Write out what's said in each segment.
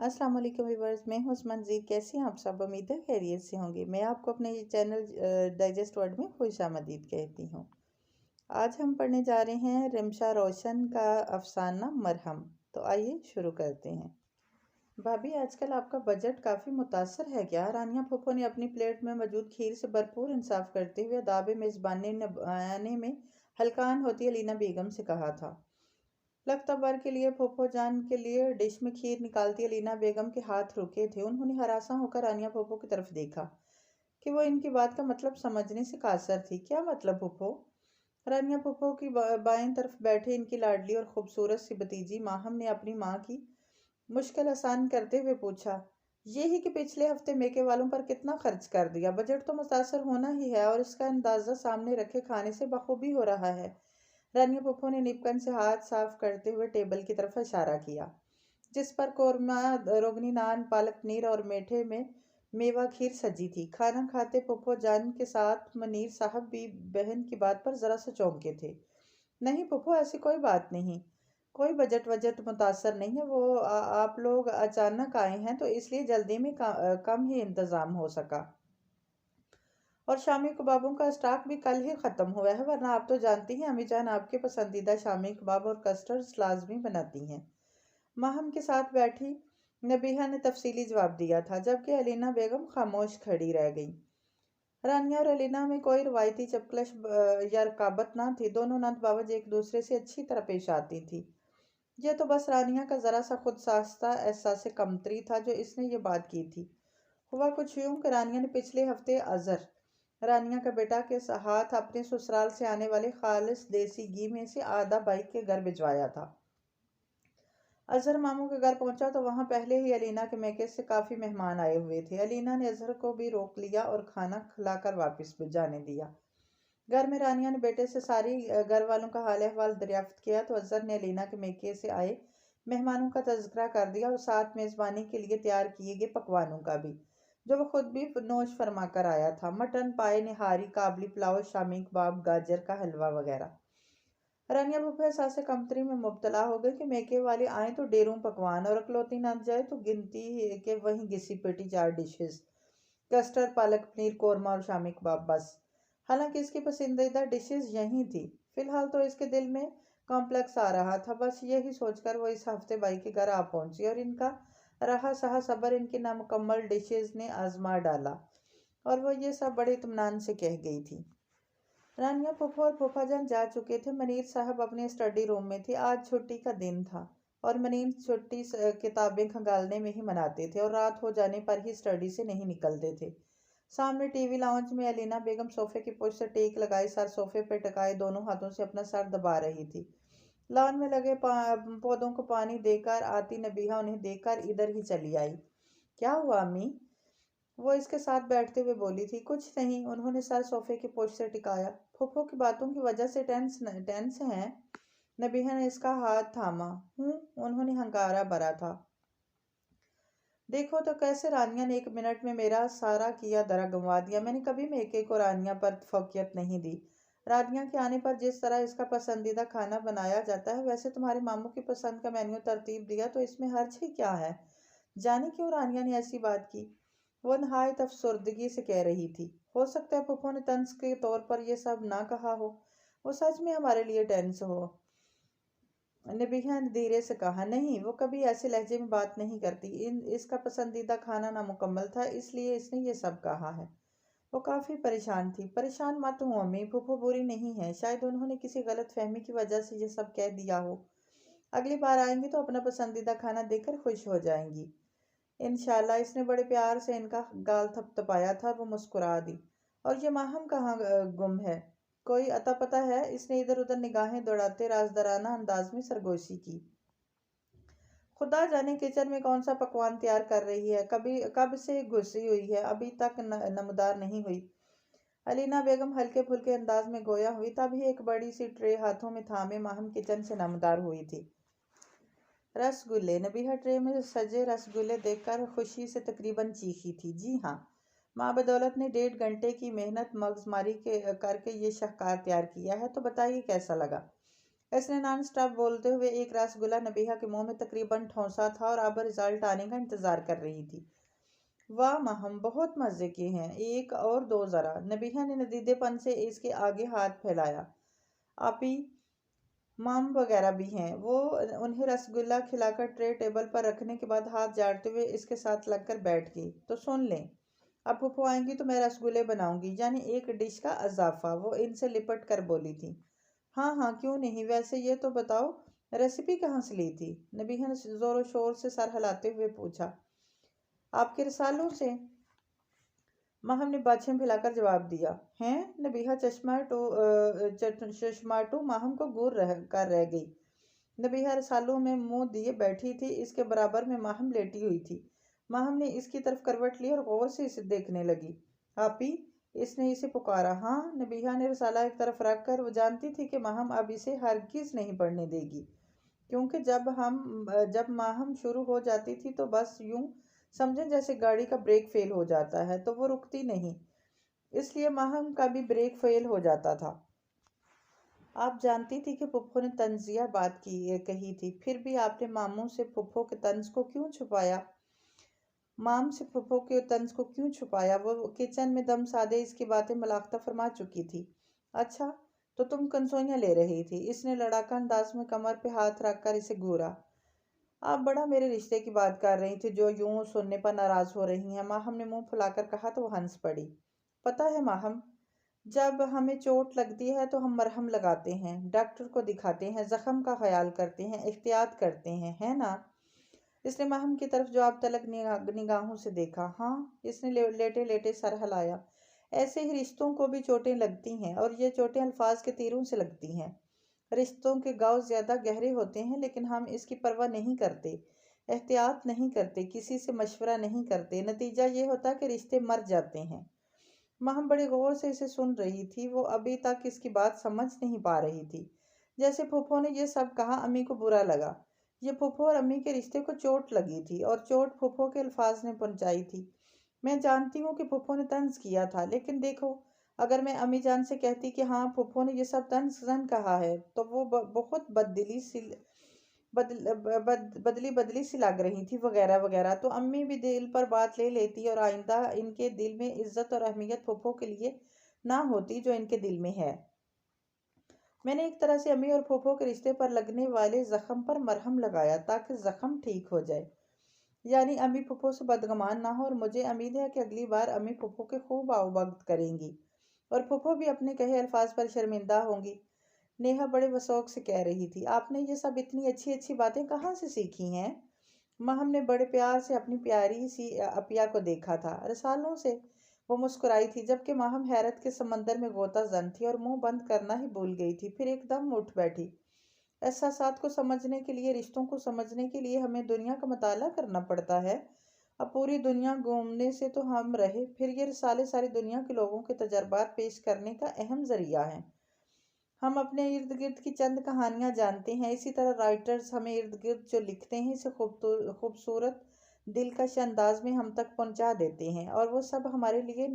अस्सलाम वालेकुम व्यूवर्स, मैं हूं उस्मान ज़ीद। कैसे हैं आप सब? उम्मीद है खैरियत से होंगे। मैं आपको अपने चैनल डाइजेस्ट वर्ल्ड में खुशामदीद कहती हूं। आज हम पढ़ने जा रहे हैं रिमशा रोशन का अफसाना मरहम। तो आइए शुरू करते हैं। भाभी, आजकल आपका बजट काफ़ी मुतासर है क्या? रानिया फूफो ने अपनी प्लेट में मौजूद खीर से भरपूर इंसाफ करते हुए अदाब मेज़बानी निभाने में हल्कान होती अलीना बेगम से कहा था। लगता भर के लिए फूफो जान के लिए डिश में खीर निकालती अलीना बेगम के हाथ रुके थे। उन्होंने हरासा होकर रानिया फूफो की तरफ देखा कि वो इनकी बात का मतलब समझने से कासर थी। क्या मतलब फूफो? रानिया फूफो की बाएं तरफ बैठे इनकी लाडली और खूबसूरत सी भतीजी माहम ने अपनी माँ की मुश्किल आसान करते हुए पूछा। ये ही कि पिछले हफ्ते मेके वालों पर कितना खर्च कर दिया। बजट तो मुतासर होना ही है और इसका अंदाज़ा सामने रखे खाने से बखूबी हो रहा है। रानिया पप्पू ने निपकन से हाथ साफ करते हुए टेबल की तरफ इशारा किया, जिस पर कोरमा, रोगनी नान, पालक पनीर और मीठे में मेवा खीर सजी थी। खाना खाते पप्पू जान के साथ मनीर साहब भी बहन की बात पर जरा सा चौंके थे। नहीं पप्पू, ऐसी कोई बात नहीं। कोई बजट वजट मुतासर नहीं है। वो आप लोग अचानक आए हैं तो इसलिए जल्दी में कम ही इंतज़ाम हो सका। और शामी कबाबों का स्टॉक भी कल ही ख़त्म हुआ है, वरना आप तो जानती हैं अम्मी जान आपके पसंदीदा शामी कबाब और कस्टर्ड लाजमी बनाती हैं। माहम के साथ बैठी नबीहा ने तफसीली जवाब दिया था, जबकि अलीना बेगम खामोश खड़ी रह गई। रानिया और अलीना में कोई रवायती चपकलश या रकाबत ना थी। दोनों नंद बावज एक दूसरे से अच्छी तरह पेश आती थी। यह तो बस रानिया का ज़रा सा खुद सास्ता एहसास कमतरी था जो इसने ये बात की थी। हुआ कुछ यूं कि रानिया ने पिछले हफ्ते अजहर, रानिया का बेटा, के हाथ अपने ससुराल से आने वाले खालिस देसी घी में से आधा बाइक के घर भिजवाया था। अजहर मामू के घर पहुंचा तो वहां पहले ही अलीना के मैके से काफ़ी मेहमान आए हुए थे। अलीना ने अजहर को भी रोक लिया और खाना खिलाकर वापस जाने दिया। घर में रानिया ने बेटे से सारी घर वालों का हाल अहवाल दरियाफ्त किया तो अजहर ने अलीना के मैके से आए मेहमानों का तज़किरा कर दिया और साथ मेज़बानी के लिए तैयार किए गए पकवानों का भी, जो वो खुद भी नोश फरमा कर आया था। मटन, पाए, निहारी, काबली पुलाव, शामी कबाब, गाजर का हलवा वगैरह। रानिया भूपा एहसास कमतरी में मुब्तला हो गई कि मेके वाले आए तो डेरों पकवान और अकलौती न जाए तो गिनती के वहीं घिसी पिटी 4 डिशेस, कस्टर्ड, पालक पनीर, कोरमा और शामी कबाब, बस। हालांकि इसकी पसंदीदा डिशेस यही थी। फिलहाल तो इसके दिल में कॉम्प्लेक्स आ रहा था। बस यही सोचकर वो इस हफ्ते बाई के घर आ पहुंची और इनका रहा सहा सबर इनकी नामुकम्मल डिशेस ने आजमा डाला और वो ये सब बड़े इत्मीनान से कह गई थी। रानिया फूफा और फूफाजान जा चुके थे। मनीर साहब अपने स्टडी रूम में थे। आज छुट्टी का दिन था और मनीर छुट्टी किताबें खंगालने में ही मनाते थे और रात हो जाने पर ही स्टडी से नहीं निकलते थे। सामने टीवी लाउंज में अलीना बेगम सोफे की पोस्ट से टेक लगाए सर सोफे पर टकाए दोनों हाथों से अपना सर दबा रही थी। लॉन में लगे पौधों को पानी देकर आती नबीहा उन्हें देखकर इधर ही चली आई। क्या हुआ अम्मी? वो इसके साथ बैठते हुए बोली थी। कुछ नहीं, उन्होंने सर सोफे की पोस्ट से टिकाया। फूफो की बातों की वजह से टेंस हैं? नबीहा ने इसका हाथ थामा। उन्होंने हंकारा भरा था। देखो तो कैसे रानिया ने 1 मिनट में मेरा सारा किया दरा गंवा दिया। मैंने कभी मेके को रानिया पर फोकियत नहीं दी। रानिया के आने पर जिस तरह इसका पसंदीदा खाना बनाया जाता है, वैसे तुम्हारे मामू की पसंद का मेन्यू तरतीब दिया तो इसमें हर्ज ही क्या है? जाने क्यों रानिया ने ऐसी बात की। वो नहायत अफसरदगी से कह रही थी। हो सकता है फूफो ने तंज के तौर पर यह सब ना कहा हो। वो सच में हमारे लिए टेंस हो। नबीहा ने धीरे से कहा। नहीं, वो कभी ऐसे लहजे में बात नहीं करती। इसका पसंदीदा खाना नामुकम्मल था, इसलिए इसने ये सब कहा है। वो काफ़ी परेशान थी। परेशान मत हूँ अम्मी, फूफो बुरी नहीं है। शायद उन्होंने किसी गलत फहमी की वजह से ये सब कह दिया हो। अगली बार आएंगी तो अपना पसंदीदा खाना देकर खुश हो जाएंगी इंशाल्लाह। इसने बड़े प्यार से इनका गाल थपथपाया था और वो मुस्कुरा दी। और ये माहम कहाँ गुम है? कोई अता पता है? इसने इधर उधर निगाहें दौड़ाते राजदाराना अंदाज में सरगोशी की। खुदा जाने किचन में कौन सा पकवान तैयार कर रही है। कब से घुसी हुई है, अभी तक नमदार नहीं हुई। अलीना बेगम हल्के फुल्के अंदाज में गोया हुई, तभी एक बड़ी सी ट्रे हाथों में थामे माहम किचन से नमदार हुई थी। रसगुल्ले। नबीहा ट्रे में सजे रसगुल्ले देखकर खुशी से तकरीबन चीखी थी। जी हाँ, माँ बदौलत ने 1.5 घंटे की मेहनत मगजमारी करके ये शाहकार तैयार किया है, तो बताइए कैसा लगा। इसने नॉन स्टॉप बोलते हुए एक रसगुल्ला नबीहा के मुंह में तकरीबन ठोंसा था और अब रिजल्ट आने का इंतजार कर रही थी। वाह माहम, बहुत मजे के हैं, एक और दो जरा। नबीहा ने नदीदेपन से इसके आगे हाथ फैलाया। आपी माम वगैरह भी हैं। वो उन्हें रसगुल्ला खिलाकर ट्रे टेबल पर रखने के बाद हाथ झाड़ते हुए इसके साथ लगकर बैठ गई। तो सुन लें, अब फूफो आएंगी तो मैं रसगुल्ले बनाऊंगी, यानी एक डिश का इजाफा, वो इनसे लिपट कर बोली थी। हाँ हाँ, क्यों नहीं। वैसे ये तो बताओ, रेसिपी कहाँ से ली थी? नबीहा ने जोरों शोर से सर हिलाते हुए पूछा। आपके रसालों से, माहम ने बाछें फैलाकर जवाब दिया। हैं? नबीहा चश्माटू माहम को घूर कर रह गई। नबीहा रसालों में मुंह दिए बैठी थी। इसके बराबर में माहम लेटी हुई थी। माहम ने इसकी तरफ करवट ली और गौर से इसे देखने लगी। आपी, इसने इसे पुकारा। हाँ, नबीहा ने रसाला एक तरफ रख कर, वो जानती थी कि माहम अब इसे हरगिज नहीं पढ़ने देगी, क्योंकि जब माहम शुरू हो जाती थी तो बस यूं समझें जैसे गाड़ी का ब्रेक फेल हो जाता है तो वो रुकती नहीं, इसलिए माहम का भी ब्रेक फेल हो जाता था। आप जानती थी कि पुप्पो ने तंजिया बात कही थी, फिर भी आपने मामू से पुप्पो के तंज को क्यों छुपाया? माम से पुप्पो के तंज को क्यों छुपाया? वो किचन में दम साधे इसकी बातें मलाख्ता फरमा चुकी थी। अच्छा, तो तुम कंसोइयाँ ले रही थी। इसने लड़ाका अंदाज में कमर पे हाथ रखकर इसे घूरा। आप बड़ा मेरे रिश्ते की बात कर रही थी जो यूं सुनने पर नाराज हो रही हैं। माहम ने मुंह फुलाकर कहा तो वो हंस पड़ी। पता है माहम, जब हमें चोट लगती है तो हम मरहम लगाते हैं, डॉक्टर को दिखाते हैं, जख्म का ख्याल करते हैं, एहतियात करते हैं, है ना? इसने माहम की तरफ जवाब तलक निगाहों से देखा। हाँ, इसने लेटे लेटे सर हिलाया। ऐसे ही रिश्तों को भी चोटें लगती हैं, और ये चोटें अल्फाज के तीरों से लगती हैं। रिश्तों के घाव ज्यादा गहरे होते हैं, लेकिन हम इसकी परवाह नहीं करते, एहतियात नहीं करते, किसी से मशवरा नहीं करते। नतीजा ये होता कि रिश्ते मर जाते हैं। माहम बड़े गौर से इसे सुन रही थी। वो अभी तक इसकी बात समझ नहीं पा रही थी। जैसे फूफो ने ये सब कहा, अम्मी को बुरा लगा। ये फूफो और अम्मी के रिश्ते को चोट लगी थी, और चोट फूफो के अल्फाज ने पहुंचाई थी। मैं जानती हूँ कि फूफो ने तंज किया था, लेकिन देखो, अगर मैं अम्मी जान से कहती कि हाँ फूफो ने ये सब तंज जन कहा है, तो वो बहुत बदली बदली सी लग रही थी वगैरह वगैरह, तो अम्मी भी दिल पर बात ले लेती और आइंदा इनके दिल में इज्जत और अहमियत फूफो के लिए ना होती जो इनके दिल में है। मैंने एक तरह से अम्मी और फूफो के रिश्ते पर लगने वाले जख्म पर मरहम लगाया ताकि जख्म ठीक हो जाए, यानी अम्मी फूफो से बदगुमान ना हो। और मुझे उम्मीद है कि अगली बार अम्मी फूफो के खूब आवभगत करेंगी और फूफो भी अपने कहे अल्फाज पर शर्मिंदा होंगी। नेहा बड़े वसौक से कह रही थी। आपने ये सब इतनी अच्छी अच्छी बातें कहाँ से सीखी हैं? माहम ने बड़े प्यार से अपनी प्यारी सी अपिया को देखा था। रसालों से, वो मुस्कुराई थी, जबकि माहम हैरत के समंदर में गोता जन थी और मुंह बंद करना ही भूल गई थी। फिर एकदम उठ बैठी। एहसासात को समझने के लिए, रिश्तों को समझने के लिए हमें दुनिया का मुताला करना पड़ता है। अब पूरी दुनिया घूमने से तो हम रहे, फिर ये रिसाले सारी दुनिया के लोगों के तजर्बात पेश करने का अहम जरिया है। हम अपने इर्द गिर्द की चंद कहानियां जानते हैं, इसी तरह राइटर्स हमें इर्द गिर्द जो लिखते हैं इसे खूबसूरत दिलकश अंदाज में हम तक पहुंचा देते हैं, और वो सब हमारे लिए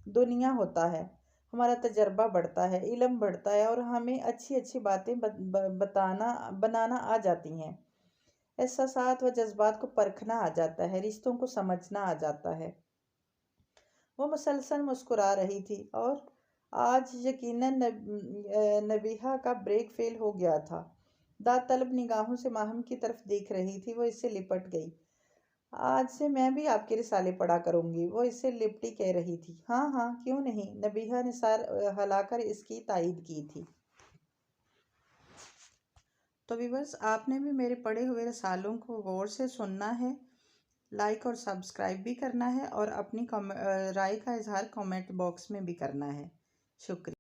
दुनिया होता है। हमारा तजर्बा बढ़ता है, इल्म बढ़ता है, और हमें अच्छी अच्छी बातें बनाना आ जाती हैं। एहसासात व जज्बात को परखना आ जाता है, रिश्तों को समझना आ जाता है। वो मुसलसल मुस्कुरा रही थी, और आज यकीनन नबीहा का ब्रेक फेल हो गया था। दाद तलब निगाहों से माहम की तरफ देख रही थी। वो इससे लिपट गई। आज से मैं भी आपके रिसाले पढ़ा करूंगी, वो इससे लिपटी कह रही थी। हाँ हाँ, क्यों नहीं, नबीहा ने सर हिलाकर इसकी तायीद की थी। तो व्यूअर्स, आपने भी मेरे पढ़े हुए रसालों को गौर से सुनना है, लाइक और सब्सक्राइब भी करना है, और अपनी राय का इजहार कमेंट बॉक्स में भी करना है। शुक्रिया।